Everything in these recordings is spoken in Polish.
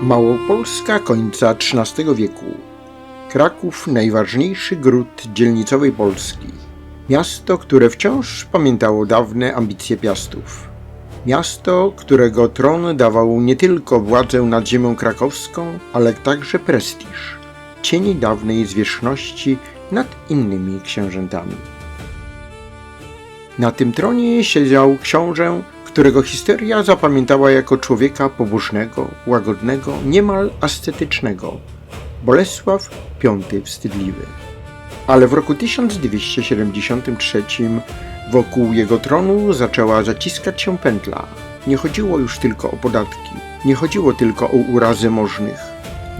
Małopolska końca XIII wieku. Kraków, najważniejszy gród dzielnicowej Polski. Miasto, które wciąż pamiętało dawne ambicje Piastów. Miasto, którego tron dawał nie tylko władzę nad ziemią krakowską, ale także prestiż, cień dawnej zwierzchności nad innymi książętami. Na tym tronie siedział książę, którego historia zapamiętała jako człowieka pobożnego, łagodnego, niemal ascetycznego, Bolesław V Wstydliwy. Ale w roku 1273 wokół jego tronu zaczęła zaciskać się pętla. Nie chodziło już tylko o podatki, nie chodziło tylko o urazy możnych,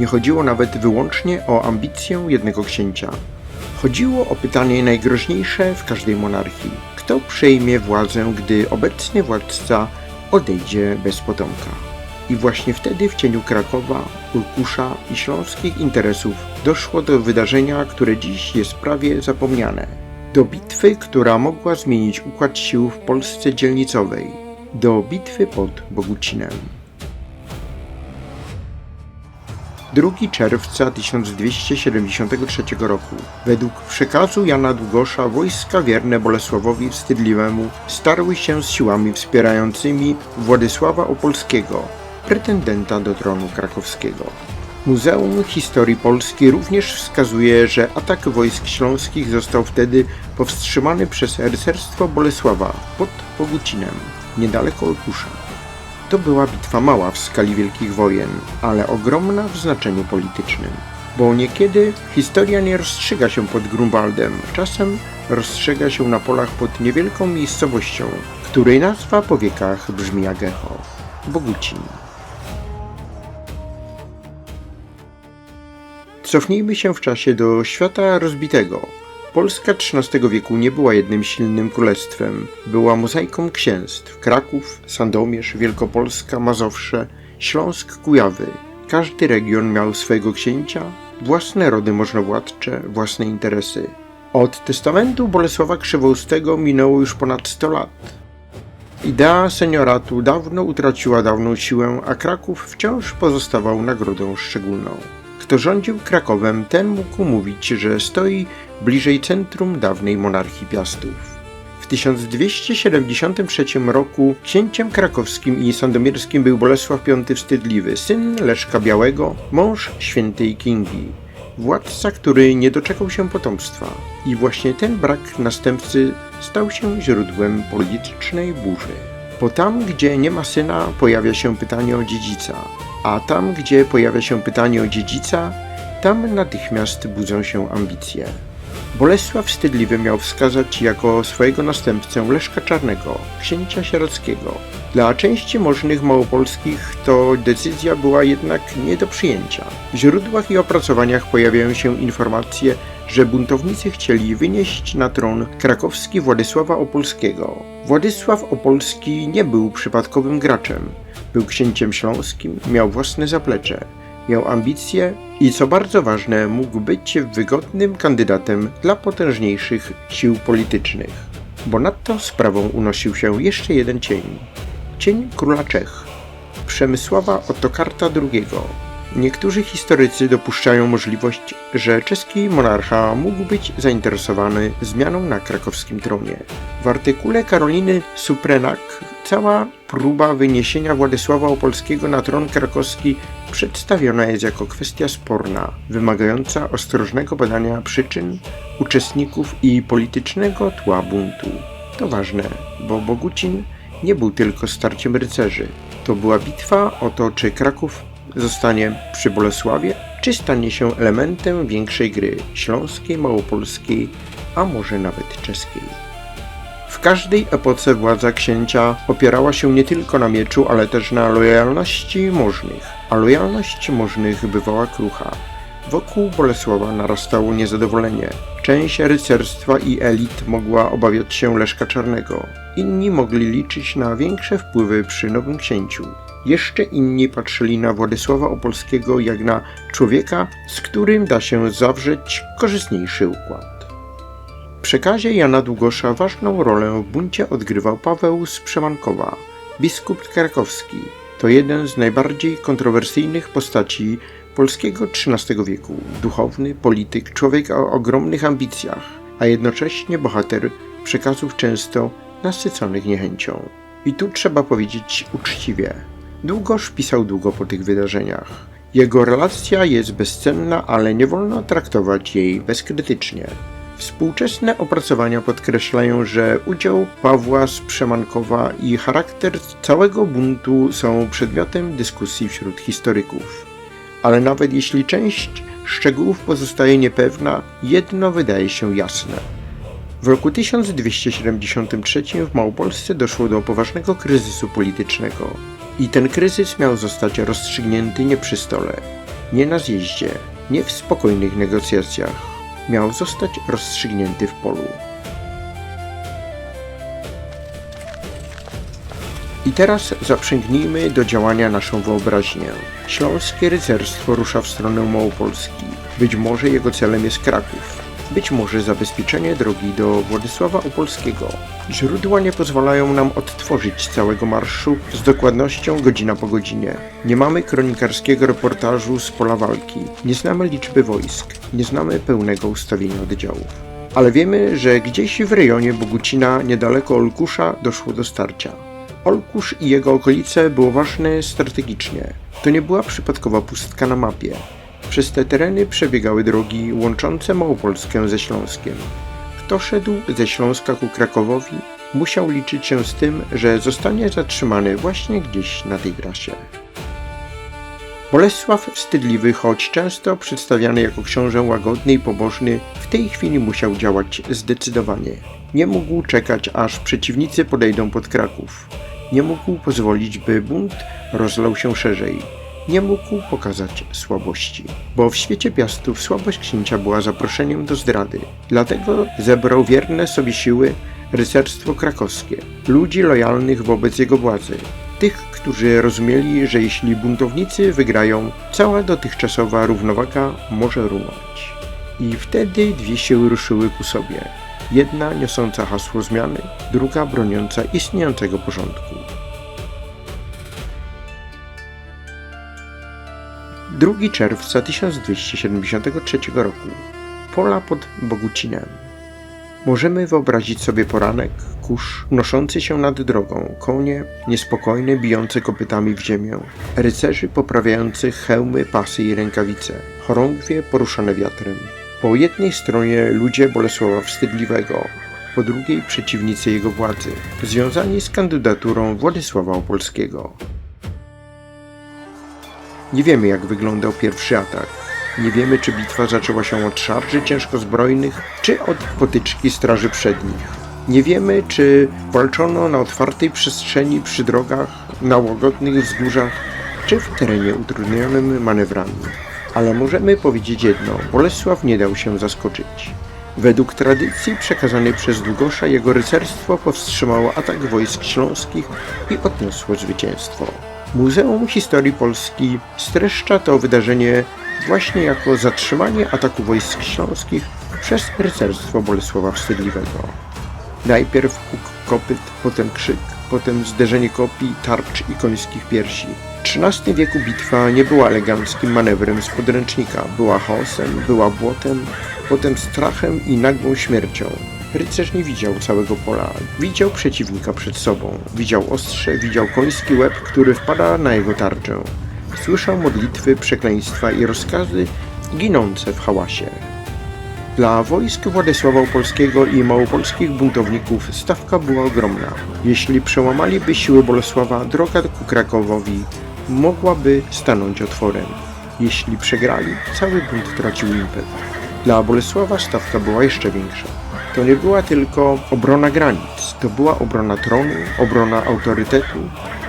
nie chodziło nawet wyłącznie o ambicję jednego księcia. Chodziło o pytanie najgroźniejsze w każdej monarchii. Kto przejmie władzę, gdy obecny władca odejdzie bez potomka? I właśnie wtedy w cieniu Krakowa, Ulkusza i śląskich interesów doszło do wydarzenia, które dziś jest prawie zapomniane. Do bitwy, która mogła zmienić układ sił w Polsce dzielnicowej. Do bitwy pod Bogucinem. 2 czerwca 1273 roku. Według przekazu Jana Długosza wojska wierne Bolesławowi Wstydliwemu starły się z siłami wspierającymi Władysława Opolskiego, pretendenta do tronu krakowskiego. Muzeum Historii Polski również wskazuje, że atak wojsk śląskich został wtedy powstrzymany przez rycerstwo Bolesława pod Bogucinem, niedaleko Olkusza. To była bitwa mała w skali wielkich wojen, ale ogromna w znaczeniu politycznym. Bo niekiedy historia nie rozstrzyga się pod Grunwaldem, czasem rozstrzyga się na polach pod niewielką miejscowością, której nazwa po wiekach brzmi jak echo – Bogucin. Cofnijmy się w czasie do świata rozbitego. Polska XIII wieku nie była jednym silnym królestwem. Była mozaiką księstw. Kraków, Sandomierz, Wielkopolska, Mazowsze, Śląsk, Kujawy. Każdy region miał swojego księcia, własne rody możnowładcze, własne interesy. Od testamentu Bolesława Krzywoustego minęło już ponad 100 lat. Idea senioratu dawno utraciła dawną siłę, a Kraków wciąż pozostawał nagrodą szczególną. Kto rządził Krakowem, ten mógł mówić, że stoi bliżej centrum dawnej monarchii Piastów. W 1273 roku księciem krakowskim i sandomierskim był Bolesław V Wstydliwy, syn Leszka Białego, mąż świętej Kingi, władca, który nie doczekał się potomstwa. I właśnie ten brak następcy stał się źródłem politycznej burzy. Bo tam, gdzie nie ma syna, pojawia się pytanie o dziedzica. A tam, gdzie pojawia się pytanie o dziedzica, tam natychmiast budzą się ambicje. Bolesław Wstydliwy miał wskazać jako swojego następcę Leszka Czarnego, księcia sierockiego. Dla części możnych małopolskich to decyzja była jednak nie do przyjęcia. W źródłach i opracowaniach pojawiają się informacje, że buntownicy chcieli wynieść na tron krakowski Władysława Opolskiego. Władysław Opolski nie był przypadkowym graczem. Był księciem śląskim, miał własne zaplecze, miał ambicje i, co bardzo ważne, mógł być wygodnym kandydatem dla potężniejszych sił politycznych. Bo nad tą sprawą unosił się jeszcze jeden cień. Cień króla Czech, Przemysława Otokarta II. Niektórzy historycy dopuszczają możliwość, że czeski monarcha mógł być zainteresowany zmianą na krakowskim tronie. W artykule Karoliny Suprenak cała próba wyniesienia Władysława Opolskiego na tron krakowski przedstawiona jest jako kwestia sporna, wymagająca ostrożnego badania przyczyn, uczestników i politycznego tła buntu. To ważne, bo Bogucin nie był tylko starciem rycerzy. To była bitwa o to, czy Kraków zostanie przy Bolesławie, czy stanie się elementem większej gry śląskiej, małopolskiej, a może nawet czeskiej. W każdej epoce władza księcia opierała się nie tylko na mieczu, ale też na lojalności możnych, a lojalność możnych bywała krucha. Wokół Bolesława narastało niezadowolenie. Część rycerstwa i elit mogła obawiać się Leszka Czarnego. Inni mogli liczyć na większe wpływy przy nowym księciu. Jeszcze inni patrzyli na Władysława Opolskiego jak na człowieka, z którym da się zawrzeć korzystniejszy układ. W przekazie Jana Długosza ważną rolę w buncie odgrywał Paweł z Przemankowa, biskup krakowski, To jeden z najbardziej kontrowersyjnych postaci polskiego XIII wieku. Duchowny, polityk, człowiek o ogromnych ambicjach, a jednocześnie bohater przekazów często nasyconych niechęcią. I tu trzeba powiedzieć uczciwie. Długoż pisał długo po tych wydarzeniach. Jego relacja jest bezcenna, ale nie wolno traktować jej bezkrytycznie. Współczesne opracowania podkreślają, że udział Pawła z Przemankowa i charakter całego buntu są przedmiotem dyskusji wśród historyków. Ale nawet jeśli część szczegółów pozostaje niepewna, jedno wydaje się jasne. W roku 1273 w Małopolsce doszło do poważnego kryzysu politycznego. I ten kryzys miał zostać rozstrzygnięty nie przy stole, nie na zjeździe, nie w spokojnych negocjacjach. Miał zostać rozstrzygnięty w polu. I teraz zaprzęgnijmy do działania naszą wyobraźnię. Śląskie rycerstwo rusza w stronę Małopolski. Być może jego celem jest Kraków. Być może zabezpieczenie drogi do Władysława Opolskiego. Źródła nie pozwalają nam odtworzyć całego marszu z dokładnością godzina po godzinie. Nie mamy kronikarskiego reportażu z pola walki. Nie znamy liczby wojsk. Nie znamy pełnego ustawienia oddziałów. Ale wiemy, że gdzieś w rejonie Bogucina, niedaleko Olkusza, doszło do starcia. Olkusz i jego okolice było ważne strategicznie. To nie była przypadkowa pustka na mapie. Przez te tereny przebiegały drogi łączące Małopolskę ze Śląskiem. Kto szedł ze Śląska ku Krakowowi, musiał liczyć się z tym, że zostanie zatrzymany właśnie gdzieś na tej trasie. Bolesław Wstydliwy, choć często przedstawiany jako książę łagodny i pobożny, w tej chwili musiał działać zdecydowanie. Nie mógł czekać, aż przeciwnicy podejdą pod Kraków. Nie mógł pozwolić, by bunt rozlał się szerzej. Nie mógł pokazać słabości, bo w świecie Piastów słabość księcia była zaproszeniem do zdrady. Dlatego zebrał wierne sobie siły rycerstwo krakowskie, ludzi lojalnych wobec jego władzy, tych, którzy rozumieli, że jeśli buntownicy wygrają, cała dotychczasowa równowaga może runąć. I wtedy dwie siły ruszyły ku sobie. Jedna niosąca hasło zmiany, druga broniąca istniejącego porządku. 2 czerwca 1273 roku. Pola pod Bogucinem. Możemy wyobrazić sobie poranek, kurz unoszący się nad drogą, konie niespokojne, bijące kopytami w ziemię, rycerzy poprawiających hełmy, pasy i rękawice, chorągwie poruszane wiatrem. Po jednej stronie ludzie Bolesława Wstydliwego, po drugiej przeciwnicy jego władzy, związani z kandydaturą Władysława Opolskiego. Nie wiemy, jak wyglądał pierwszy atak. Nie wiemy, czy bitwa zaczęła się od szarży ciężkozbrojnych, czy od potyczki straży przednich. Nie wiemy, czy walczono na otwartej przestrzeni przy drogach, na łagodnych wzgórzach, czy w terenie utrudnionym manewrami. Ale możemy powiedzieć jedno, Bolesław nie dał się zaskoczyć. Według tradycji przekazanej przez Długosza jego rycerstwo powstrzymało atak wojsk śląskich i odniosło zwycięstwo. Muzeum Historii Polski streszcza to wydarzenie właśnie jako zatrzymanie ataku wojsk śląskich przez rycerstwo Bolesława Wstydliwego. Najpierw huk kopyt, potem krzyk, potem zderzenie kopii, tarcz i końskich piersi. W XIII wieku bitwa nie była eleganckim manewrem z podręcznika, była chaosem, była błotem, potem strachem i nagłą śmiercią. Rycerz nie widział całego pola, widział przeciwnika przed sobą, widział ostrze, widział koński łeb, który wpada na jego tarczę. Słyszał modlitwy, przekleństwa i rozkazy ginące w hałasie. Dla wojsk Władysława Opolskiego i małopolskich buntowników stawka była ogromna. Jeśli przełamaliby siły Bolesława, droga ku Krakowowi mogłaby stanąć otworem. Jeśli przegrali, cały bunt tracił impet. Dla Bolesława stawka była jeszcze większa. To nie była tylko obrona granic, to była obrona tronu, obrona autorytetu,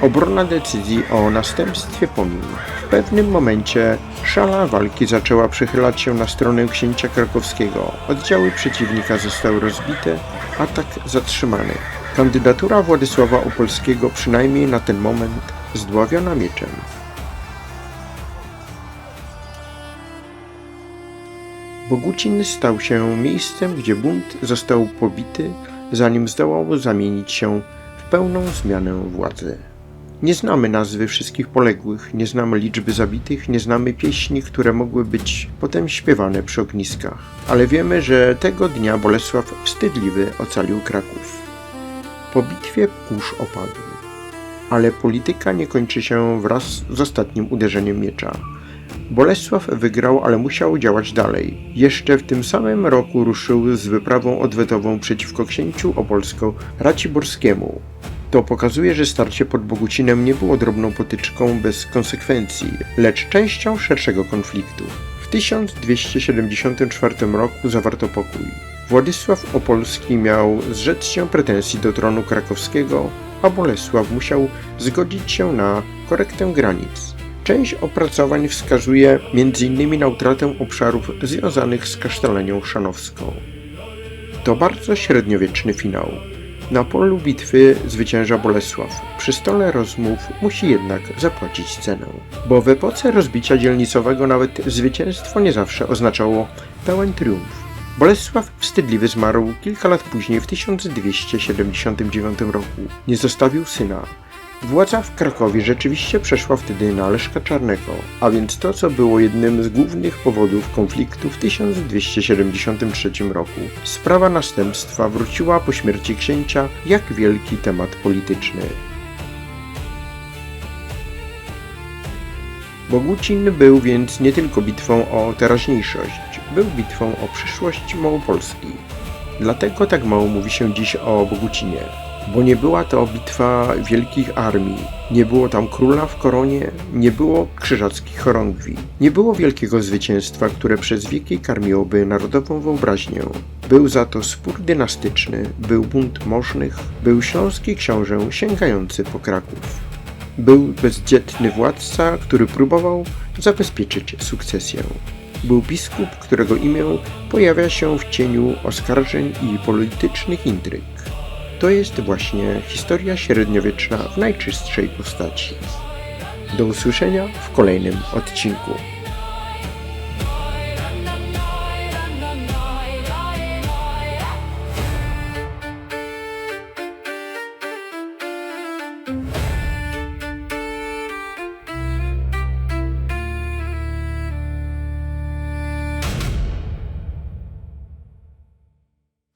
obrona decyzji o następstwie po nim. W pewnym momencie szala walki zaczęła przechylać się na stronę księcia krakowskiego. Oddziały przeciwnika zostały rozbite, atak zatrzymany. Kandydatura Władysława Opolskiego, przynajmniej na ten moment, zdławiona mieczem. Bogucin stał się miejscem, gdzie bunt został pobity, zanim zdołał zamienić się w pełną zmianę władzy. Nie znamy nazwy wszystkich poległych, nie znamy liczby zabitych, nie znamy pieśni, które mogły być potem śpiewane przy ogniskach. Ale wiemy, że tego dnia Bolesław Wstydliwy ocalił Kraków. Po bitwie kurz opadł. Ale polityka nie kończy się wraz z ostatnim uderzeniem miecza. Bolesław wygrał, ale musiał działać dalej. Jeszcze w tym samym roku ruszył z wyprawą odwetową przeciwko księciu opolsko-raciborskiemu. To pokazuje, że starcie pod Bogucinem nie było drobną potyczką bez konsekwencji, lecz częścią szerszego konfliktu. W 1274 roku zawarto pokój. Władysław Opolski miał zrzec się pretensji do tronu krakowskiego, a Bolesław musiał zgodzić się na korektę granic. Część opracowań wskazuje m.in. na utratę obszarów związanych z kasztelanią chrzanowską. To bardzo średniowieczny finał. Na polu bitwy zwycięża Bolesław. Przy stole rozmów musi jednak zapłacić cenę. Bo w epoce rozbicia dzielnicowego nawet zwycięstwo nie zawsze oznaczało pełen triumf. Bolesław Wstydliwy zmarł kilka lat później w 1279 roku. Nie zostawił syna. Władza w Krakowie rzeczywiście przeszła wtedy na Leszka Czarnego, a więc to, co było jednym z głównych powodów konfliktu w 1273 roku. Sprawa następstwa wróciła po śmierci księcia jak wielki temat polityczny. Bogucin był więc nie tylko bitwą o teraźniejszość, był bitwą o przyszłość Małopolski. Dlatego tak mało mówi się dziś o Bogucinie. Bo nie była to bitwa wielkich armii, nie było tam króla w koronie, nie było krzyżackich chorągwi, nie było wielkiego zwycięstwa, które przez wieki karmiłoby narodową wyobraźnię. Był za to spór dynastyczny, był bunt możnych, był śląski książę sięgający po Kraków. Był bezdzietny władca, który próbował zabezpieczyć sukcesję. Był biskup, którego imię pojawia się w cieniu oskarżeń i politycznych intryg. To jest właśnie historia średniowieczna w najczystszej postaci. Do usłyszenia w kolejnym odcinku.